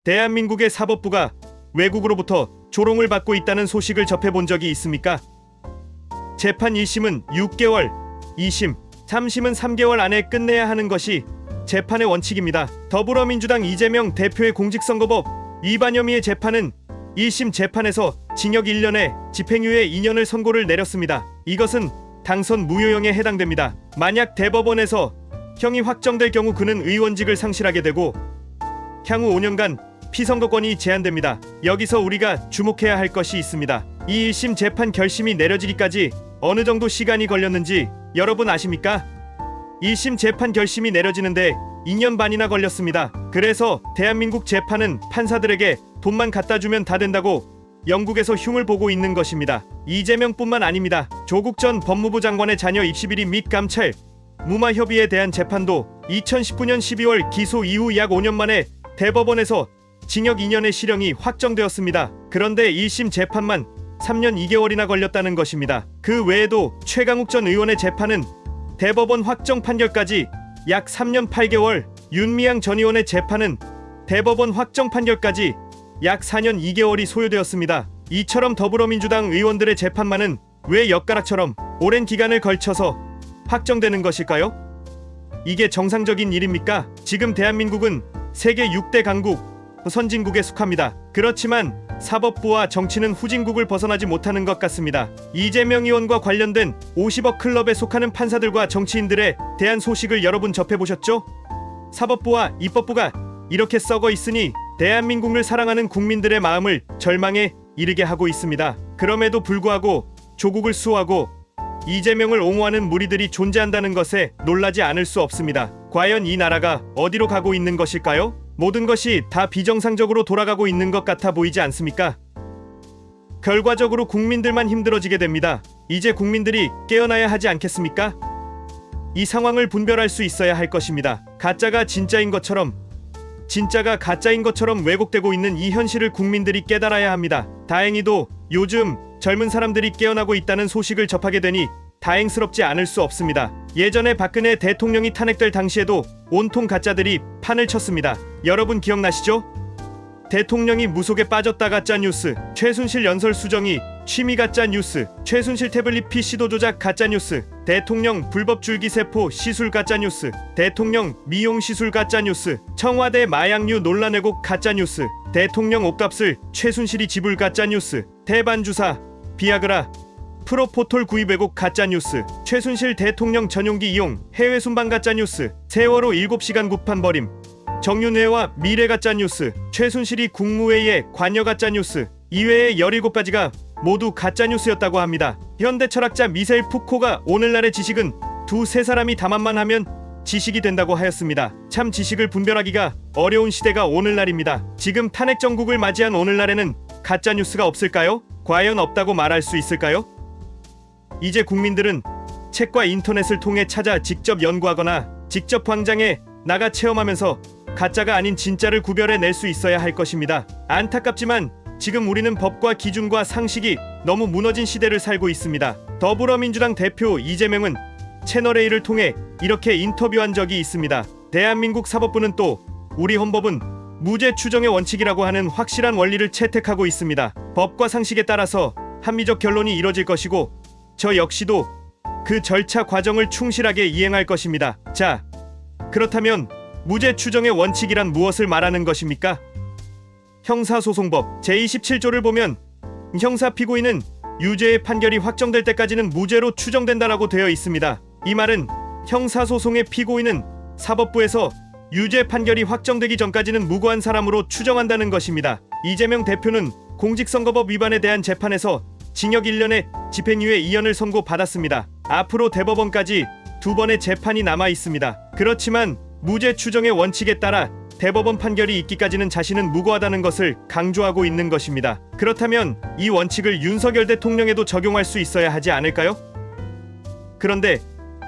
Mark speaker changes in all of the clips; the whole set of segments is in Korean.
Speaker 1: 대한민국의 사법부가 외국으로부터 조롱을 받고 있다는 소식을 접해본 적이 있습니까? 재판 1심은 6개월, 2심, 3심은 3개월 안에 끝내야 하는 것이 재판의 원칙입니다. 더불어민주당 이재명 대표의 공직선거법 위반 혐의의 재판은 1심 재판에서 징역 1년에 집행유예 2년을 선고를 내렸습니다. 이것은 당선 무효형에 해당됩니다. 만약 대법원에서 형이 확정될 경우 그는 의원직을 상실하게 되고 향후 5년간 피선거권이 제한됩니다. 여기서 우리가 주목해야 할 것이 있습니다. 이 1심 재판 결심이 내려지기까지 어느 정도 시간이 걸렸는지 여러분 아십니까? 1심 재판 결심이 내려지는데 2년 반이나 걸렸습니다. 그래서 대한민국 재판은 판사들에게 돈만 갖다 주면 다 된다고 영국에서 흉을 보고 있는 것입니다. 이재명뿐만 아닙니다. 조국 전 법무부 장관의 자녀 입시 비리 및 감찰, 무마 협의에 대한 재판도 2019년 12월 기소 이후 약 5년 만에 대법원에서 징역 2년의 실형이 확정되었습니다. 그런데 1심 재판만 3년 2개월이나 걸렸다는 것입니다. 그 외에도 최강욱 전 의원의 재판은 대법원 확정 판결까지 약 3년 8개월, 윤미향 전 의원의 재판은 대법원 확정 판결까지 약 4년 2개월이 소요되었습니다. 이처럼 더불어민주당 의원들의 재판만은 왜 엿가락처럼 오랜 기간을 걸쳐서 확정되는 것일까요? 이게 정상적인 일입니까? 지금 대한민국은 세계 6대 강국, 선진국에 속합니다. 그렇지만 사법부와 정치는 후진국을 벗어나지 못하는 것 같습니다. 이재명 의원과 관련된 50억 클럽에 속하는 판사들과 정치인들에 대한 소식을 여러분 접해보셨죠? 사법부와 입법부가 이렇게 썩어 있으니 대한민국을 사랑하는 국민들의 마음을 절망에 이르게 하고 있습니다. 그럼에도 불구하고 조국을 수호하고 이재명을 옹호하는 무리들이 존재한다는 것에 놀라지 않을 수 없습니다. 과연 이 나라가 어디로 가고 있는 것일까요? 모든 것이 다 비정상적으로 돌아가고 있는 것 같아 보이지 않습니까? 결과적으로 국민들만 힘들어지게 됩니다. 이제 국민들이 깨어나야 하지 않겠습니까? 이 상황을 분별할 수 있어야 할 것입니다. 가짜가 진짜인 것처럼, 진짜가 가짜인 것처럼 왜곡되고 있는 이 현실을 국민들이 깨달아야 합니다. 다행히도 요즘 젊은 사람들이 깨어나고 있다는 소식을 접하게 되니 다행스럽지 않을 수 없습니다. 예전에 박근혜 대통령이 탄핵될 당시에도 온통 가짜들이 판을 쳤습니다. 여러분 기억나시죠? 대통령이 무속에 빠졌다 가짜 뉴스, 최순실 연설 수정이 취미 가짜 뉴스, 최순실 태블릿 PC도 조작 가짜 뉴스, 대통령 불법 줄기세포 시술 가짜 뉴스, 대통령 미용 시술 가짜 뉴스, 청와대 마약류 논란 왜곡 가짜 뉴스, 대통령 옷값을 최순실이 지불 가짜 뉴스, 태반 주사, 비아그라, 프로포톨 구입 왜곡 가짜 뉴스, 최순실 대통령 전용기 이용 해외 순방 가짜 뉴스, 세월호 7시간 구판 버림, 정윤회와 미래 가짜 뉴스, 최순실이 국무회의에 관여 가짜 뉴스, 이외에 17가지가 모두 가짜 뉴스였다고 합니다. 현대 철학자 미셀 푸코가 오늘날의 지식은 두세 사람이 담안만 하면 지식이 된다고 하였습니다. 참 지식을 분별하기가 어려운 시대가 오늘날입니다. 지금 탄핵 정국을 맞이한 오늘날에는 가짜 뉴스가 없을까요? 과연 없다고 말할 수 있을까요? 이제 국민들은 책과 인터넷을 통해 찾아 직접 연구하거나 직접 광장에 나가 체험하면서 가짜가 아닌 진짜를 구별해낼 수 있어야 할 것입니다. 안타깝지만 지금 우리는 법과 기준과 상식이 너무 무너진 시대를 살고 있습니다. 더불어민주당 대표 이재명은 채널A를 통해 이렇게 인터뷰한 적이 있습니다. 대한민국 사법부는 또 우리 헌법은 무죄 추정의 원칙이라고 하는 확실한 원리를 채택하고 있습니다. 법과 상식에 따라서 합리적 결론이 이뤄질 것이고 저 역시도 그 절차 과정을 충실하게 이행할 것입니다. 자, 그렇다면 무죄 추정의 원칙이란 무엇을 말하는 것입니까? 형사소송법 제27조를 보면 형사 피고인은 유죄의 판결이 확정될 때까지는 무죄로 추정된다라고 되어 있습니다. 이 말은 형사소송의 피고인은 사법부에서 유죄 판결이 확정되기 전까지는 무고한 사람으로 추정한다는 것입니다. 이재명 대표는 공직선거법 위반에 대한 재판에서 징역 1년에 집행유예 2년을 선고받았습니다. 앞으로 대법원까지 2번의 재판이 남아 있습니다. 그렇지만 무죄 추정의 원칙에 따라 대법원 판결이 있기까지는 자신은 무고하다는 것을 강조하고 있는 것입니다. 그렇다면 이 원칙을 윤석열 대통령에도 적용할 수 있어야 하지 않을까요? 그런데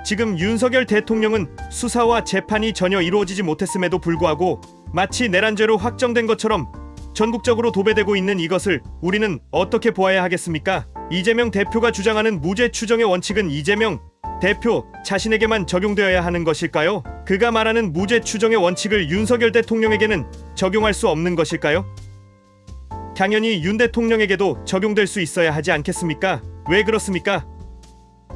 Speaker 1: 지금 윤석열 대통령은 수사와 재판이 전혀 이루어지지 못했음에도 불구하고 마치 내란죄로 확정된 것처럼 전국적으로 도배되고 있는 이것을 우리는 어떻게 보아야 하겠습니까? 이재명 대표가 주장하는 무죄 추정의 원칙은 이재명 대표 자신에게만 적용되어야 하는 것일까요? 그가 말하는 무죄 추정의 원칙을 윤석열 대통령에게는 적용할 수 없는 것일까요? 당연히 윤 대통령에게도 적용될 수 있어야 하지 않겠습니까? 왜 그렇습니까?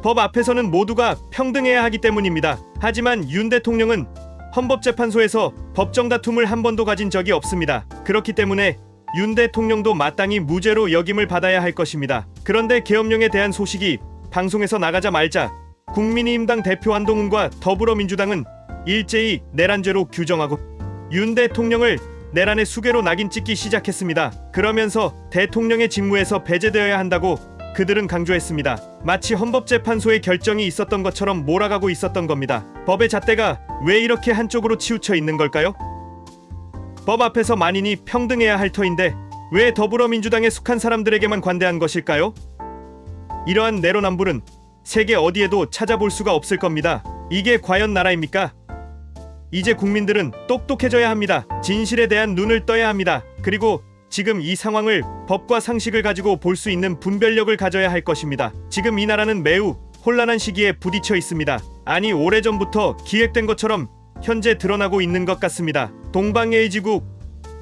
Speaker 1: 법 앞에서는 모두가 평등해야 하기 때문입니다. 하지만 윤 대통령은 헌법재판소에서 법정 다툼을 한 번도 가진 적이 없습니다. 그렇기 때문에 윤 대통령도 마땅히 무죄로 역임을 받아야 할 것입니다. 그런데 계엄령에 대한 소식이 방송에서 나가자 말자 국민의힘당 대표 한동훈과 더불어민주당은 일제히 내란죄로 규정하고 윤 대통령을 내란의 수괴로 낙인 찍기 시작했습니다. 그러면서 대통령의 직무에서 배제되어야 한다고 그들은 강조했습니다. 마치 헌법재판소의 결정이 있었던 것처럼 몰아가고 있었던 겁니다. 법의 잣대가 왜 이렇게 한쪽으로 치우쳐 있는 걸까요? 법 앞에서 만인이 평등해야 할 터인데 왜 더불어민주당에 속한 사람들에게만 관대한 것일까요? 이러한 내로남불은 세계 어디에도 찾아볼 수가 없을 겁니다. 이게 과연 나라입니까? 이제 국민들은 똑똑해져야 합니다. 진실에 대한 눈을 떠야 합니다. 그리고 지금 이 상황을 법과 상식을 가지고 볼 수 있는 분별력을 가져야 할 것입니다. 지금 이 나라는 매우 혼란한 시기에 부딪혀 있습니다. 아니 오래전부터 기획된 것처럼 현재 드러나고 있는 것 같습니다. 동방예의 지국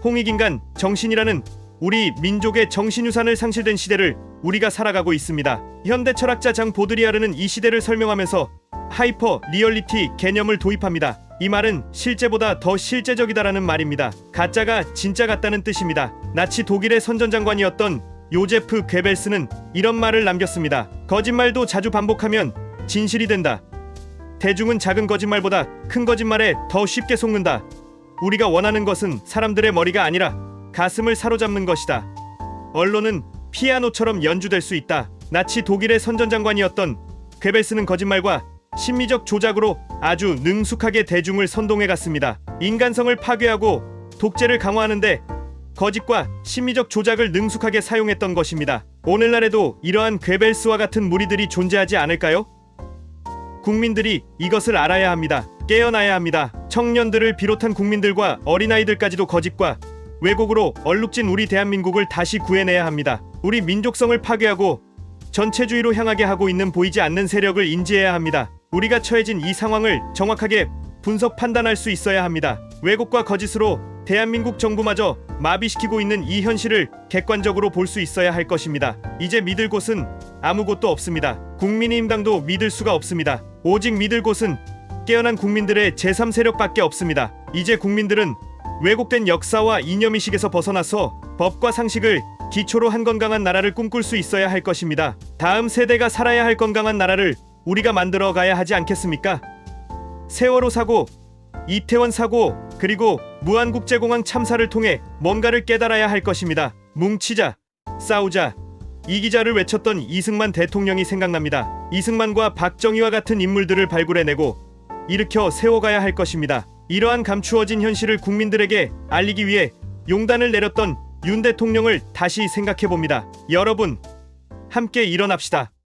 Speaker 1: 홍익인간 정신이라는 우리 민족의 정신유산을 상실된 시대를 우리가 살아가고 있습니다. 현대 철학자 장 보드리아르는 이 시대를 설명하면서 하이퍼 리얼리티 개념을 도입합니다. 이 말은 실제보다 더 실제적이다라는 말입니다. 가짜가 진짜 같다는 뜻입니다. 나치 독일의 선전장관이었던 요제프 괴벨스는 이런 말을 남겼습니다. 거짓말도 자주 반복하면 진실이 된다. 대중은 작은 거짓말보다 큰 거짓말에 더 쉽게 속는다. 우리가 원하는 것은 사람들의 머리가 아니라 가슴을 사로잡는 것이다. 언론은 피아노처럼 연주될 수 있다. 나치 독일의 선전장관이었던 괴벨스는 거짓말과 심미적 조작으로 아주 능숙하게 대중을 선동해 갔습니다. 인간성을 파괴하고 독재를 강화하는데 거짓과 심미적 조작을 능숙하게 사용했던 것입니다. 오늘날에도 이러한 괴벨스와 같은 무리들이 존재하지 않을까요? 국민들이 이것을 알아야 합니다. 깨어나야 합니다. 청년들을 비롯한 국민들과 어린아이들까지도 거짓과 왜곡으로 얼룩진 우리 대한민국을 다시 구해내야 합니다. 우리 민족성을 파괴하고 전체주의로 향하게 하고 있는 보이지 않는 세력을 인지해야 합니다. 우리가 처해진 이 상황을 정확하게 분석 판단할 수 있어야 합니다. 왜곡과 거짓으로 대한민국 정부마저 마비시키고 있는 이 현실을 객관적으로 볼 수 있어야 할 것입니다. 이제 믿을 곳은 아무 곳도 없습니다. 국민의힘당도 믿을 수가 없습니다. 오직 믿을 곳은 깨어난 국민들의 제3세력밖에 없습니다. 이제 국민들은 왜곡된 역사와 이념의식에서 벗어나서 법과 상식을 기초로 한 건강한 나라를 꿈꿀 수 있어야 할 것입니다. 다음 세대가 살아야 할 건강한 나라를 우리가 만들어 가야 하지 않겠습니까? 세월호 사고, 이태원 사고, 그리고 무한국제공항 참사를 통해 뭔가를 깨달아야 할 것입니다. 뭉치자, 싸우자, 이기자를 외쳤던 이승만 대통령이 생각납니다. 이승만과 박정희와 같은 인물들을 발굴해내고 일으켜 세워가야 할 것입니다. 이러한 감추어진 현실을 국민들에게 알리기 위해 용단을 내렸던 윤 대통령을 다시 생각해봅니다. 여러분, 함께 일어납시다.